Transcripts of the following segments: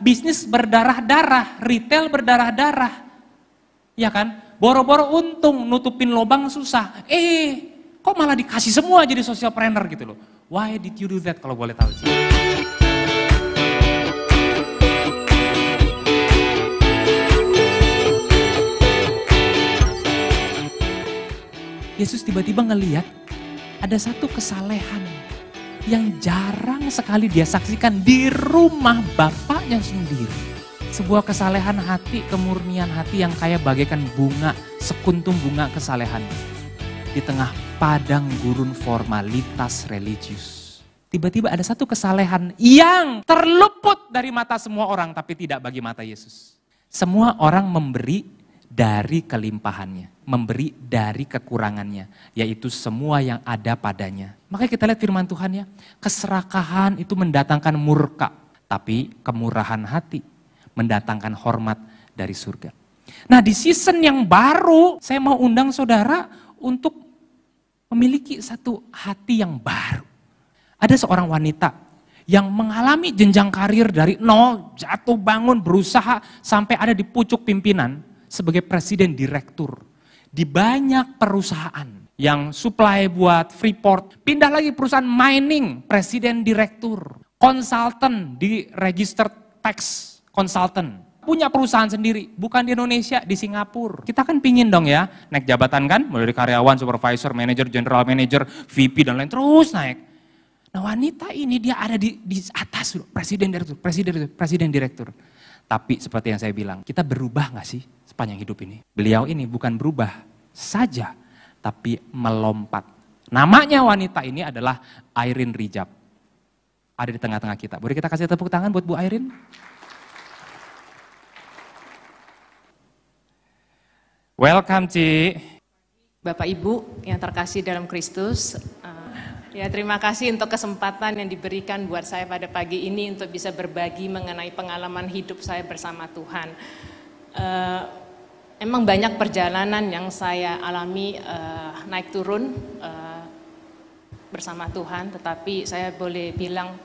Bisnis berdarah-darah, retail berdarah-darah. Ya kan? Boro-boro untung, nutupin lubang susah. Kok malah dikasih semua jadi social planner gitu loh. Why did you do that kalau boleh tahu sih? Yesus tiba-tiba ngeliat ada satu kesalehan yang jarang sekali dia saksikan di rumah bapaknya sendiri. Sebuah kesalehan hati, kemurnian hati yang kayak bagaikan bunga, sekuntum bunga kesalehan. Di tengah padang gurun formalitas religius. Tiba-tiba ada satu kesalehan yang terluput dari mata semua orang tapi tidak bagi mata Yesus. Semua orang memberi dari kelimpahannya, memberi dari kekurangannya, yaitu semua yang ada padanya. Makanya kita lihat firman Tuhan ya, keserakahan itu mendatangkan murka, tapi kemurahan hati mendatangkan hormat dari surga. Nah di season yang baru, saya mau undang saudara untuk memiliki satu hati yang baru. Ada seorang wanita yang mengalami jenjang karir dari nol, jatuh bangun, berusaha sampai ada di pucuk pimpinan sebagai presiden direktur di banyak perusahaan yang supply buat Freeport, pindah lagi perusahaan mining, presiden direktur, konsultan di registered tax konsultan, punya perusahaan sendiri, bukan di Indonesia, di Singapura. Kita kan pingin dong ya, naik jabatan kan, mulai dari karyawan, supervisor, manager, general manager, VP dan lain terus naik. Nah wanita ini dia ada di atas, presiden direktur. Tapi seperti yang saya bilang, kita berubah gak sih sepanjang hidup ini? Beliau ini bukan berubah saja, tapi melompat. Namanya wanita ini adalah Irene Rijab. Ada di tengah-tengah kita. Boleh kita kasih tepuk tangan buat Bu Irene? Welcome, Ci. Bapak Ibu yang terkasih dalam Kristus, ya terima kasih untuk kesempatan yang diberikan buat saya pada pagi ini untuk bisa berbagi mengenai pengalaman hidup saya bersama Tuhan. Emang banyak perjalanan yang saya alami naik turun bersama Tuhan, tetapi saya boleh bilang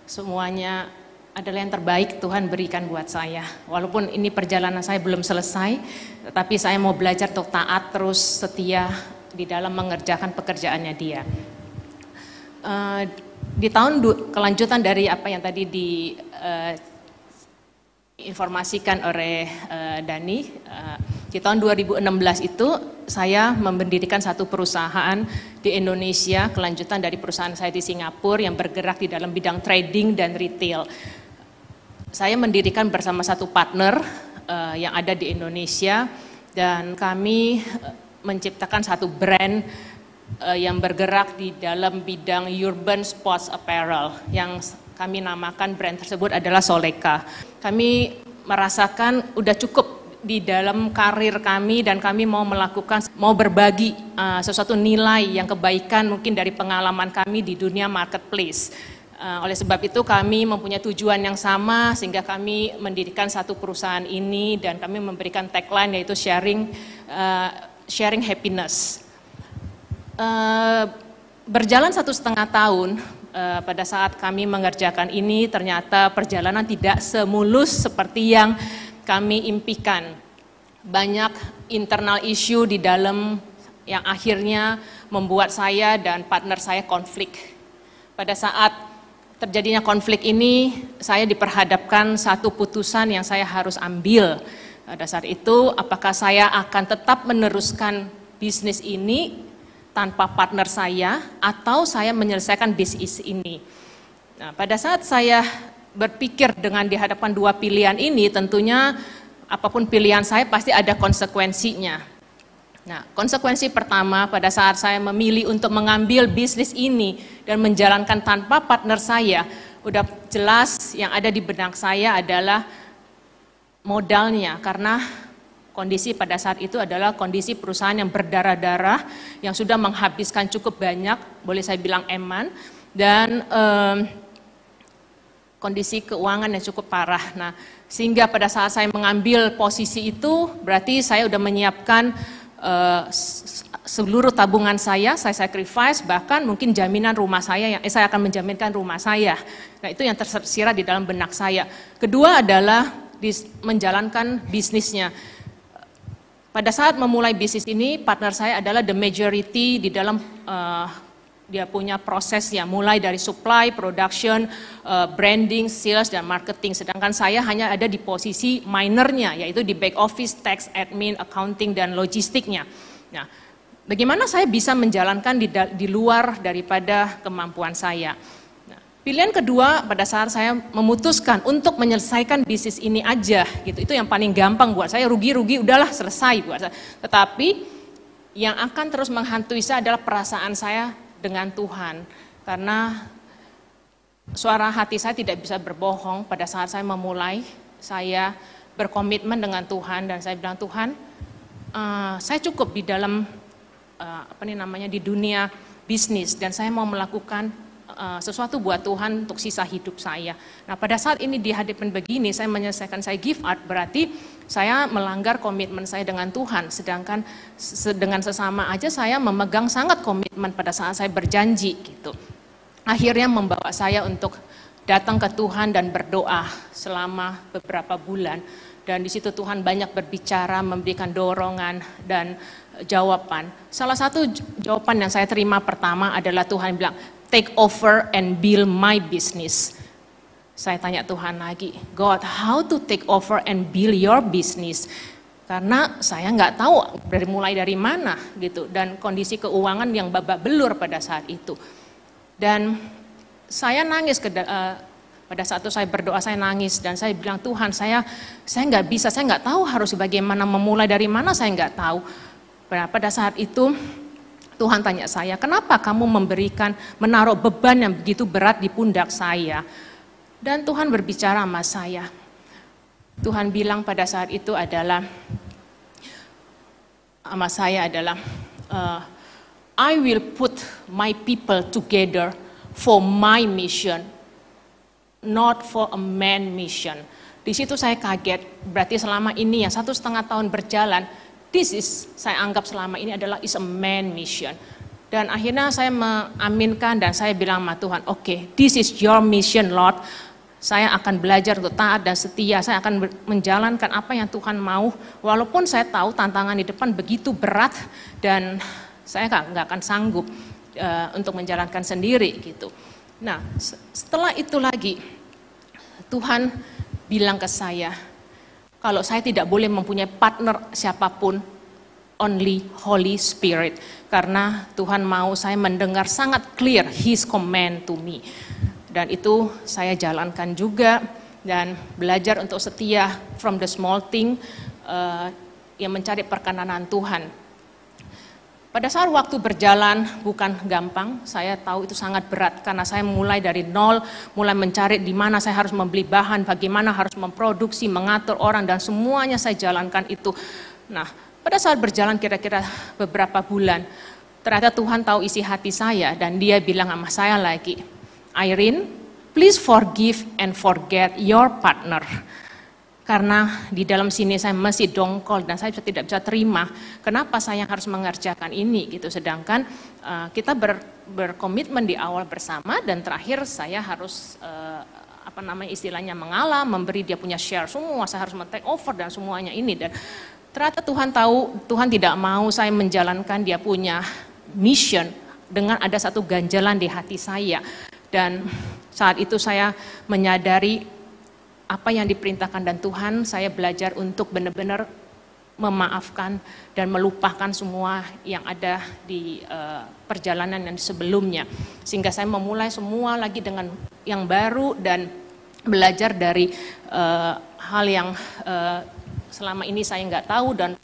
semuanya adalah yang terbaik Tuhan berikan buat saya. Walaupun ini perjalanan saya belum selesai, tetapi saya mau belajar untuk taat terus setia di dalam mengerjakan pekerjaannya Dia. Di tahun kelanjutan dari apa yang tadi diinformasikan oleh Dani, di tahun 2016 itu saya mendirikan satu perusahaan di Indonesia, kelanjutan dari perusahaan saya di Singapura yang bergerak di dalam bidang trading dan retail. Saya mendirikan bersama satu partner yang ada di Indonesia dan kami menciptakan satu brand yang bergerak di dalam bidang urban sports apparel yang kami namakan brand tersebut adalah Soleka. Kami merasakan udah cukup di dalam karir kami dan kami mau berbagi sesuatu nilai yang kebaikan mungkin dari pengalaman kami di dunia marketplace. Oleh sebab itu kami mempunyai tujuan yang sama sehingga kami mendirikan satu perusahaan ini dan kami memberikan tagline yaitu sharing happiness. Berjalan 1,5 tahun pada saat kami mengerjakan ini ternyata perjalanan tidak semulus seperti yang kami impikan. Banyak internal issue di dalam yang akhirnya membuat saya dan partner saya konflik. Pada saat terjadinya konflik ini, saya diperhadapkan satu putusan yang saya harus ambil. Pada saat itu, apakah saya akan tetap meneruskan bisnis ini tanpa partner saya, atau saya menyelesaikan bisnis ini. Nah, pada saat saya berpikir dengan dihadapkan dua pilihan ini, tentunya apapun pilihan saya pasti ada konsekuensinya. Nah, konsekuensi pertama pada saat saya memilih untuk mengambil bisnis ini dan menjalankan tanpa partner saya, udah jelas yang ada di benak saya adalah modalnya, karena kondisi pada saat itu adalah kondisi perusahaan yang berdarah-darah, yang sudah menghabiskan cukup banyak, boleh saya bilang eman, dan kondisi keuangan yang cukup parah. Nah, sehingga pada saat saya mengambil posisi itu, berarti saya udah menyiapkan seluruh tabungan saya sacrifice, bahkan mungkin jaminan rumah saya, saya akan menjaminkan rumah saya. Nah, itu yang tersirat di dalam benak saya. Kedua adalah menjalankan bisnisnya. Pada saat memulai bisnis ini, partner saya adalah the majority di dalam dia punya prosesnya, mulai dari supply, production, branding, sales, dan marketing. Sedangkan saya hanya ada di posisi minornya, yaitu di back office, tax, admin, accounting, dan logistiknya. Nah, bagaimana saya bisa menjalankan di luar daripada kemampuan saya? Nah, pilihan kedua pada saat saya memutuskan untuk menyelesaikan bisnis ini aja, gitu. Itu yang paling gampang buat saya, rugi-rugi udahlah selesai buat saya. Tetapi yang akan terus menghantui saya adalah perasaan saya dengan Tuhan, karena suara hati saya tidak bisa berbohong. Pada saat saya memulai, saya berkomitmen dengan Tuhan dan saya bilang, Tuhan, saya cukup di dalam di dunia bisnis dan saya mau melakukan sesuatu buat Tuhan untuk sisa hidup saya. Nah, pada saat ini di hadapan begini, saya menyelesaikan, saya give up, berarti saya melanggar komitmen saya dengan Tuhan. Sedangkan dengan sesama aja saya memegang sangat komitmen pada saat saya berjanji gitu. Akhirnya membawa saya untuk datang ke Tuhan dan berdoa selama beberapa bulan. Dan di situ Tuhan banyak berbicara, memberikan dorongan dan jawaban. Salah satu jawaban yang saya terima pertama adalah Tuhan bilang, take over and build my business. Saya tanya Tuhan lagi, God, how to take over and build your business? Karena saya nggak tahu mulai dari mana gitu, dan kondisi keuangan yang babak belur pada saat itu. Dan saya nangis pada saat itu saya berdoa, saya nangis dan saya bilang, Tuhan, saya nggak bisa, saya nggak tahu harus bagaimana memulai dari mana, saya nggak tahu. Pada saat itu Tuhan tanya saya, kenapa kamu menaruh beban yang begitu berat di pundak saya? Dan Tuhan berbicara sama saya. Tuhan bilang pada saat itu adalah, sama saya adalah, I will put my people together for my mission, not for a man mission. Di situ saya kaget, berarti selama ini yang 1,5 tahun berjalan, saya anggap selama ini adalah is a man mission. Dan akhirnya saya mengaminkan dan saya bilang sama Tuhan, okay, this is your mission, Lord. Saya akan belajar untuk taat dan setia, saya akan menjalankan apa yang Tuhan mau, walaupun saya tahu tantangan di depan begitu berat dan saya nggak akan sanggup untuk menjalankan sendiri gitu. Nah, setelah itu lagi, Tuhan bilang ke saya, kalau saya tidak boleh mempunyai partner siapapun, only Holy Spirit. Karena Tuhan mau saya mendengar sangat clear His command to me. Dan itu saya jalankan juga dan belajar untuk setia from the small thing, yang mencari perkenanan Tuhan. Pada saat waktu berjalan bukan gampang, saya tahu itu sangat berat karena saya mulai dari nol, mulai mencari di mana saya harus membeli bahan, bagaimana harus memproduksi, mengatur orang dan semuanya saya jalankan itu. Nah, pada saat berjalan kira-kira beberapa bulan, ternyata Tuhan tahu isi hati saya dan Dia bilang sama saya lagi, Irene, please forgive and forget your partner. Karena di dalam sini saya masih dongkol dan saya tidak bisa terima kenapa saya harus mengerjakan ini gitu. Sedangkan kita berkomitmen di awal bersama dan terakhir saya harus istilahnya mengalah, memberi dia punya share semua, saya harus men-take over dan semuanya ini. Dan ternyata Tuhan tahu, Tuhan tidak mau saya menjalankan dia punya mission dengan ada satu ganjalan di hati saya. Dan saat itu saya menyadari apa yang diperintahkan dan Tuhan, saya belajar untuk benar-benar memaafkan dan melupakan semua yang ada di perjalanan yang sebelumnya. Sehingga saya memulai semua lagi dengan yang baru dan belajar dari hal yang selama ini saya nggak tahu dan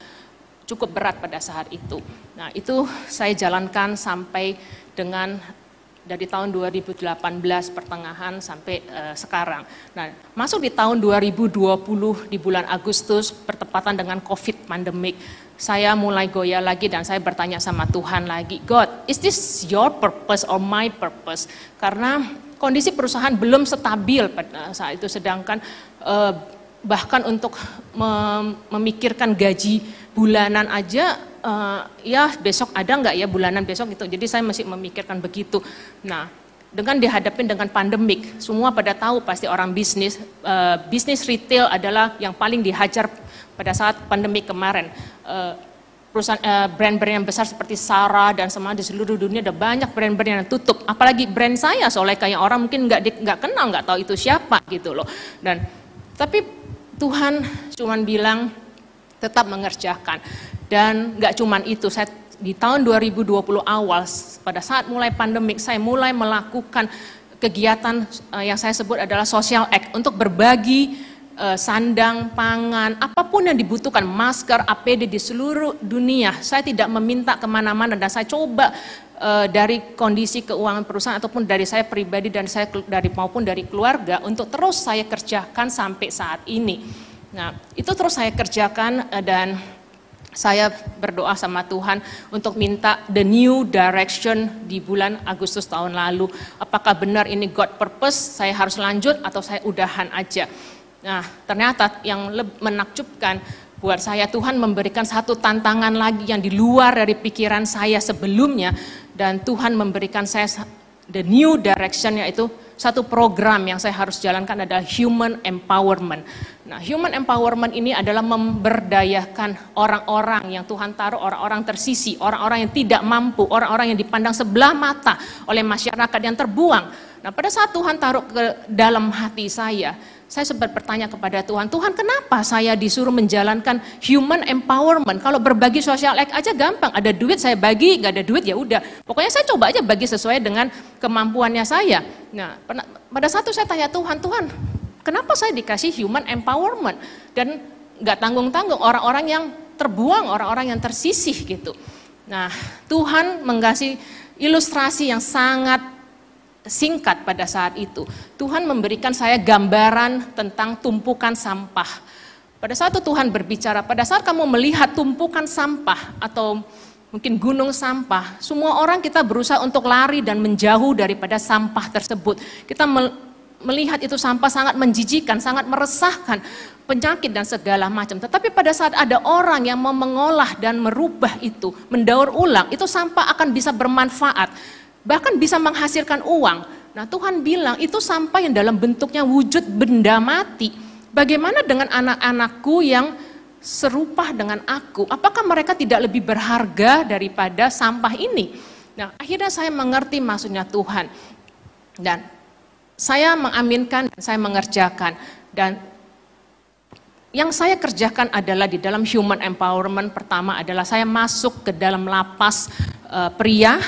cukup berat pada saat itu. Nah, itu saya jalankan sampai dengan dari tahun 2018 pertengahan sampai sekarang. Nah, masuk di tahun 2020 di bulan Agustus bertepatan dengan COVID pandemik, saya mulai goyah lagi dan saya bertanya sama Tuhan lagi, God, is this your purpose or my purpose? Karena kondisi perusahaan belum stabil pada saat itu, sedangkan bahkan untuk memikirkan gaji bulanan aja, ya besok ada nggak ya bulanan besok gitu. Jadi saya masih memikirkan begitu. Nah, dengan dihadapin dengan pandemik, semua pada tahu pasti orang bisnis, bisnis retail adalah yang paling dihajar pada saat pandemik kemarin. Perusahaan brand-brand yang besar seperti Zara dan semua di seluruh dunia ada banyak brand-brand yang tutup. Apalagi brand saya, soalnya kayak orang mungkin nggak kenal, nggak tahu itu siapa gitu loh. Dan tapi Tuhan cuman bilang tetap mengerjakan. Dan nggak cuman itu, saya di tahun 2020 awal pada saat mulai pandemik saya mulai melakukan kegiatan yang saya sebut adalah social act untuk berbagi sandang, pangan, apapun yang dibutuhkan, masker, APD di seluruh dunia. Saya tidak meminta kemana-mana dan saya coba dari kondisi keuangan perusahaan ataupun dari saya pribadi dan saya maupun dari keluarga untuk terus saya kerjakan sampai saat ini. Nah, itu terus saya kerjakan dan saya berdoa sama Tuhan untuk minta the new direction di bulan Agustus tahun lalu. Apakah benar ini God purpose, saya harus lanjut atau saya udahan aja. Nah, ternyata yang menakjubkan buat saya, Tuhan memberikan satu tantangan lagi yang di luar dari pikiran saya sebelumnya, dan Tuhan memberikan saya the new direction, yaitu satu program yang saya harus jalankan adalah human empowerment. Nah, human empowerment ini adalah memberdayakan orang-orang yang Tuhan taruh, orang-orang tersisi, orang-orang yang tidak mampu, orang-orang yang dipandang sebelah mata oleh masyarakat yang terbuang. Nah, pada saat Tuhan taruh ke dalam hati saya sempat bertanya kepada Tuhan, Tuhan kenapa saya disuruh menjalankan human empowerment? Kalau berbagi social act aja gampang, ada duit saya bagi, nggak ada duit ya udah. Pokoknya saya coba aja bagi sesuai dengan kemampuannya saya. Nah, pada saat itu saya tanya Tuhan, kenapa saya dikasih human empowerment? Dan nggak tanggung-tanggung orang-orang yang terbuang, orang-orang yang tersisih gitu. Nah, Tuhan mengasih ilustrasi yang sangat singkat pada saat itu. Tuhan memberikan saya gambaran tentang tumpukan sampah. Pada saat itu Tuhan berbicara, pada saat kamu melihat tumpukan sampah atau mungkin gunung sampah, semua orang kita berusaha untuk lari dan menjauh daripada sampah tersebut. Kita melihat itu sampah sangat menjijikan, sangat meresahkan, penyakit dan segala macam. Tetapi pada saat ada orang yang mau mengolah dan merubah itu, mendaur ulang, itu sampah akan bisa bermanfaat, bahkan bisa menghasilkan uang. Nah, Tuhan bilang itu sampah yang dalam bentuknya wujud benda mati. Bagaimana dengan anak-anakku yang serupa dengan aku? Apakah mereka tidak lebih berharga daripada sampah ini? Nah, akhirnya saya mengerti maksudnya Tuhan. Dan saya mengaminkan dan saya mengerjakan. Dan yang saya kerjakan adalah di dalam human empowerment, pertama adalah saya masuk ke dalam lapas pria,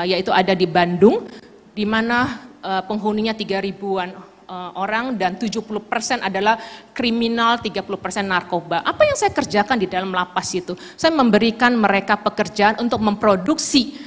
yaitu ada di Bandung, di mana penghuninya 3.000-an orang dan 70% adalah kriminal, 30% narkoba. Apa yang saya kerjakan di dalam lapas itu? Saya memberikan mereka pekerjaan untuk memproduksi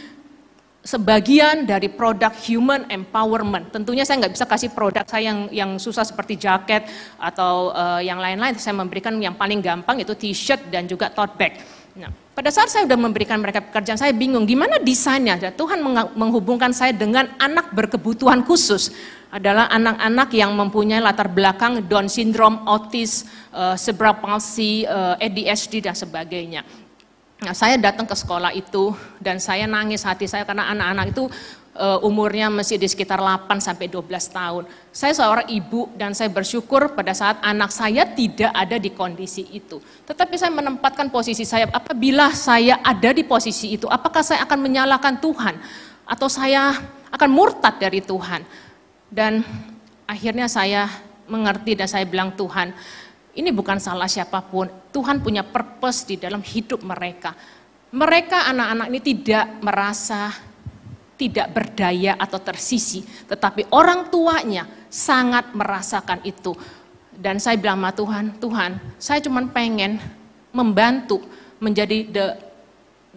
sebagian dari produk human empowerment. Tentunya saya nggak bisa kasih produk saya yang susah seperti jaket atau yang lain-lain. Saya memberikan yang paling gampang, itu t-shirt dan juga tote bag. Nah, pada saat saya sudah memberikan mereka pekerjaan, saya bingung gimana desainnya. Dan Tuhan menghubungkan saya dengan anak berkebutuhan khusus. Adalah anak-anak yang mempunyai latar belakang Down syndrome, autis, cerebral palsy, ADHD dan sebagainya. Nah, saya datang ke sekolah itu dan saya nangis hati saya karena anak-anak itu umurnya masih di sekitar 8 sampai 12 tahun. Saya seorang ibu dan saya bersyukur pada saat anak saya tidak ada di kondisi itu. Tetapi saya menempatkan posisi saya, apabila saya ada di posisi itu, apakah saya akan menyalahkan Tuhan? Atau saya akan murtad dari Tuhan? Dan akhirnya saya mengerti dan saya bilang, Tuhan, ini bukan salah siapapun. Tuhan punya purpose di dalam hidup mereka. Mereka anak-anak ini tidak merasa tidak berdaya atau tersisi, tetapi orang tuanya sangat merasakan itu. Dan saya bilang sama Tuhan, Tuhan, saya cuma pengen membantu menjadi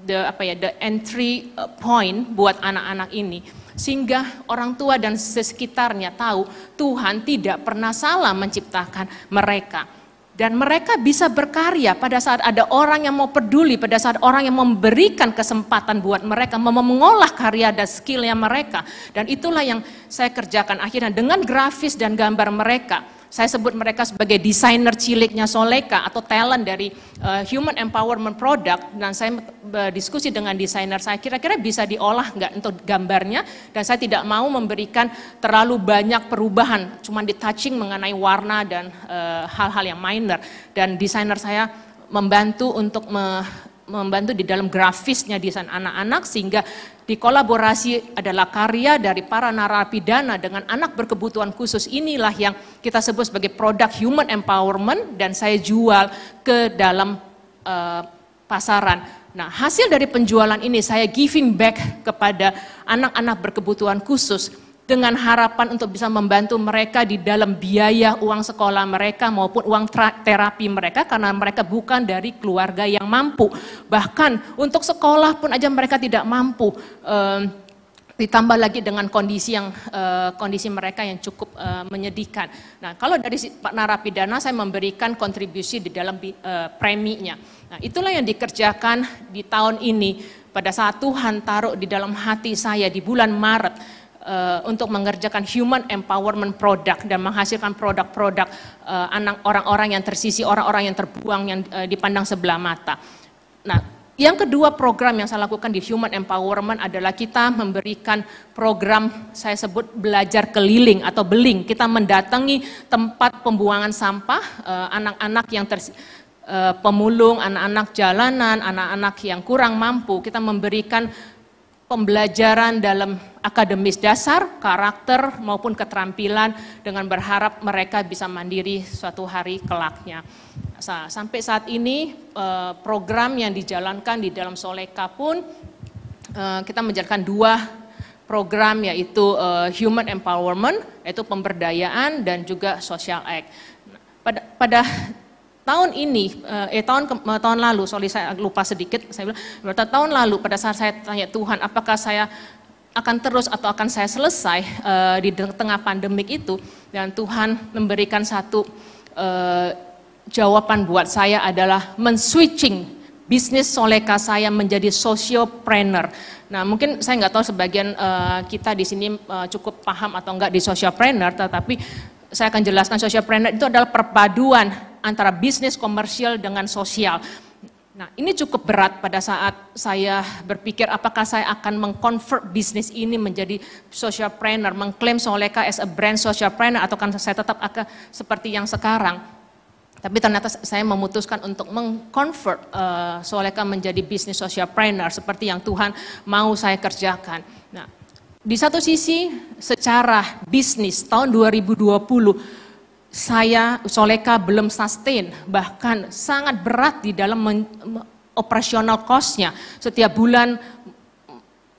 the entry point buat anak-anak ini, sehingga orang tua dan sekitarnya tahu Tuhan tidak pernah salah menciptakan mereka. Dan mereka bisa berkarya pada saat ada orang yang mau peduli, pada saat orang yang memberikan kesempatan buat mereka, mau mengolah karya dan skillnya mereka. Dan itulah yang saya kerjakan akhirnya dengan grafis dan gambar mereka. Saya sebut mereka sebagai desainer ciliknya Soleka atau talent dari human empowerment product, dan saya berdiskusi dengan desainer saya, kira-kira bisa diolah nggak untuk gambarnya, dan saya tidak mau memberikan terlalu banyak perubahan, cuma di touching mengenai warna dan hal-hal yang minor, dan desainer saya membantu untuk membantu di dalam grafisnya desain anak-anak, sehingga dikolaborasi adalah karya dari para narapidana dengan anak berkebutuhan khusus. Inilah yang kita sebut sebagai produk human empowerment, dan saya jual ke dalam pasaran. Nah, hasil dari penjualan ini saya giving back kepada anak-anak berkebutuhan khusus dengan harapan untuk bisa membantu mereka di dalam biaya uang sekolah mereka maupun uang terapi mereka, karena mereka bukan dari keluarga yang mampu. Bahkan untuk sekolah pun aja mereka tidak mampu. Ditambah lagi dengan kondisi mereka yang cukup menyedihkan. Nah, kalau dari Pak narapidana saya memberikan kontribusi di dalam preminya. Nah, itulah yang dikerjakan di tahun ini pada saat Tuhan taruh di dalam hati saya di bulan Maret untuk mengerjakan human empowerment product dan menghasilkan produk-produk orang-orang yang tersisi, orang-orang yang terbuang, yang dipandang sebelah mata. Nah, yang kedua program yang saya lakukan di human empowerment adalah kita memberikan program saya sebut belajar keliling atau beling. Kita mendatangi tempat pembuangan sampah, anak-anak yang pemulung, anak-anak jalanan, anak-anak yang kurang mampu. Kita memberikan pembelajaran dalam akademis dasar, karakter maupun keterampilan dengan berharap mereka bisa mandiri suatu hari kelaknya. Sampai saat ini program yang dijalankan di dalam Soleka pun kita menjalankan 2 program, yaitu human empowerment, yaitu pemberdayaan, dan juga social act. Pada tahun ini, tahun lalu, saya lupa sedikit, saya bilang, tahun lalu pada saat saya tanya Tuhan, apakah saya akan terus atau akan saya selesai di tengah pandemik itu, dan Tuhan memberikan satu jawaban buat saya adalah men-switching bisnis Soleka saya menjadi sociopreneur. Nah, mungkin saya nggak tahu sebagian kita di sini cukup paham atau enggak di sociopreneur, tetapi saya akan jelaskan. Sociopreneur itu adalah perpaduan antara bisnis komersial dengan sosial. Nah, ini cukup berat pada saat saya berpikir apakah saya akan mengconvert bisnis ini menjadi sociopreneur, mengklaim Soleka as a brand sociopreneur, atau kan saya tetap akan seperti yang sekarang. Tapi ternyata saya memutuskan untuk mengconvert Soleka menjadi bisnis sociopreneur seperti yang Tuhan mau saya kerjakan. Nah, di satu sisi secara bisnis tahun 2020 Soleka belum sustain, bahkan sangat berat di dalam operasional cost-nya. Setiap bulan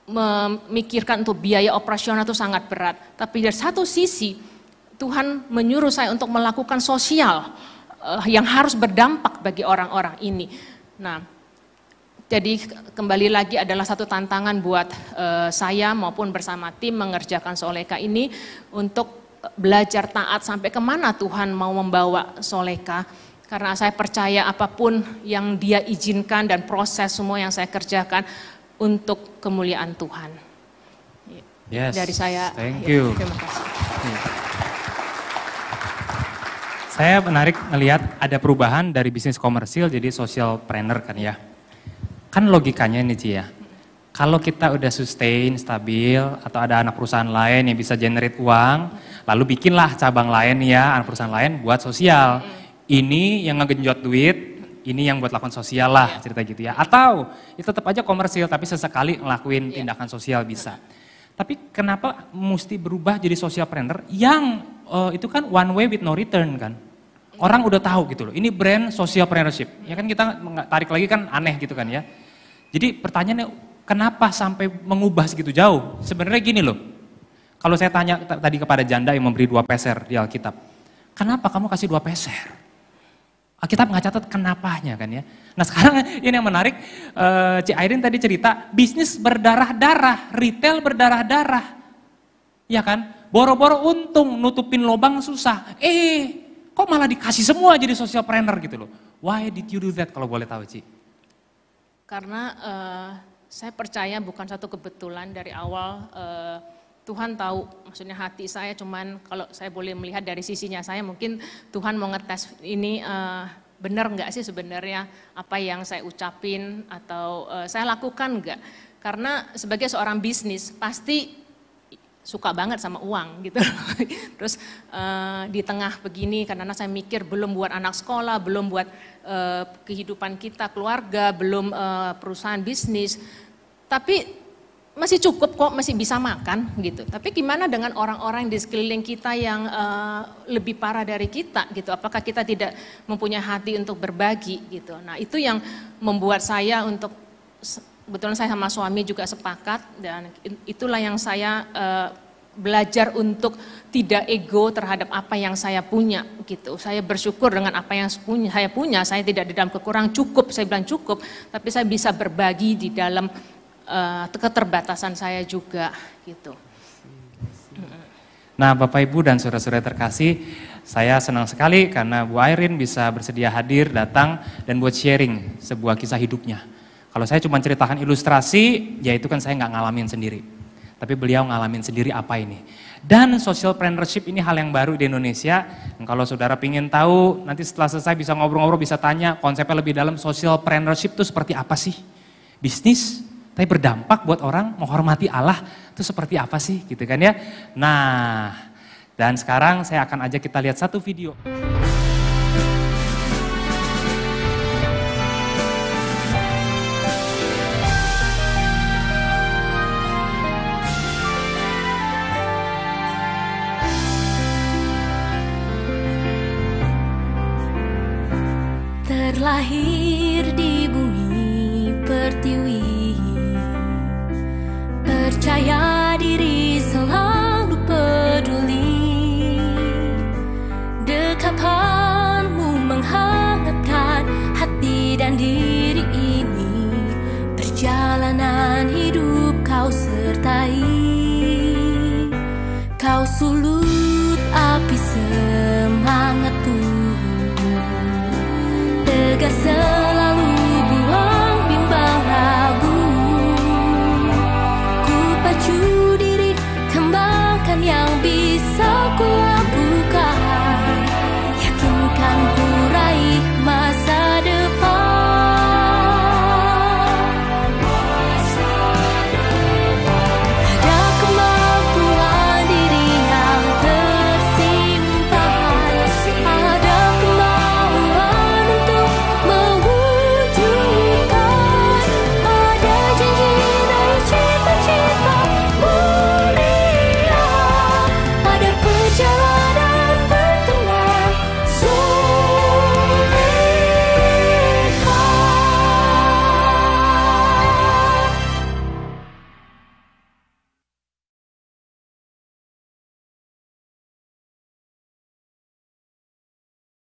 memikirkan untuk biaya operasional itu sangat berat. Tapi dari satu sisi Tuhan menyuruh saya untuk melakukan sosial yang harus berdampak bagi orang-orang ini. Nah, jadi kembali lagi adalah satu tantangan buat saya maupun bersama tim mengerjakan Soleka ini untuk belajar taat sampai kemana Tuhan mau membawa Soleka. Karena saya percaya apapun yang Dia izinkan dan proses semua yang saya kerjakan untuk kemuliaan Tuhan. Yes, dari saya, thank you. Terima kasih. Saya menarik melihat ada perubahan dari bisnis komersil jadi socialpreneur kan ya. Kan logikanya nih Ci ya. Kalau kita udah sustain, stabil, atau ada anak perusahaan lain yang bisa generate uang, lalu bikinlah cabang lain ya, anak perusahaan lain buat sosial. Ini yang ngegenjot duit, ini yang buat lakukan sosial lah, cerita gitu ya. Atau itu tetap aja komersil, tapi sesekali ngelakuin tindakan sosial bisa. Tapi kenapa mesti berubah jadi socialpreneur yang itu kan one way with no return kan? Orang udah tahu gitu loh, ini brand socialpreneurship. Ya kan kita tarik lagi kan aneh gitu kan ya. Jadi pertanyaannya, kenapa sampai mengubah segitu jauh? Sebenarnya gini loh, kalau saya tanya tadi kepada janda yang memberi 2 peser di Alkitab, kenapa kamu kasih 2 peser? Alkitab nggak catat kenapanya kan ya. Nah sekarang ini yang menarik, Ci Airin tadi cerita, bisnis berdarah-darah, retail berdarah-darah. Ya kan, boro-boro untung, nutupin lubang susah. Kok malah dikasih semua jadi socialpreneur gitu loh. Why did you do that kalau boleh tahu Ci? Karena saya percaya bukan satu kebetulan dari awal Tuhan tahu, maksudnya hati saya cuman kalau saya boleh melihat dari sisinya saya mungkin Tuhan mau ngetes ini benar nggak sih sebenarnya apa yang saya ucapin atau saya lakukan nggak. Karena sebagai seorang bisnis pasti suka banget sama uang gitu. Terus di tengah begini karena saya mikir belum buat anak sekolah, belum buat kehidupan kita, keluarga, belum perusahaan bisnis. Tapi masih cukup kok, masih bisa makan gitu. Tapi gimana dengan orang-orang di sekeliling kita yang lebih parah dari kita gitu. Apakah kita tidak mempunyai hati untuk berbagi gitu. Nah itu yang membuat saya untuk, kebetulan saya sama suami juga sepakat dan itulah yang saya belajar untuk tidak ego terhadap apa yang saya punya gitu. Saya bersyukur dengan apa yang saya punya, saya tidak di dalam kekurangan, cukup, saya bilang cukup, tapi saya bisa berbagi di dalam keterbatasan saya juga gitu. Nah Bapak Ibu dan saudara-saudara terkasih, saya senang sekali karena Bu Irene bisa bersedia hadir, datang dan buat sharing sebuah kisah hidupnya. Kalau saya cuma ceritakan ilustrasi, ya itu kan saya nggak ngalamin sendiri. Tapi beliau ngalamin sendiri apa ini. Dan socialpreneurship ini hal yang baru di Indonesia. Dan kalau saudara ingin tahu, nanti setelah selesai bisa ngobrol-ngobrol, bisa tanya konsepnya lebih dalam. Socialpreneurship itu seperti apa sih? Bisnis, tapi berdampak buat orang, menghormati Allah, itu seperti apa sih gitu kan ya. Nah, dan sekarang saya akan ajak kita lihat satu video. Terlahir di bumi pertiwi, percaya diri selalu peduli. Dekapanmu menghangatkan hati dan diri ini. Perjalanan hidup kau sertai. Kau sulut api semangatku, tegas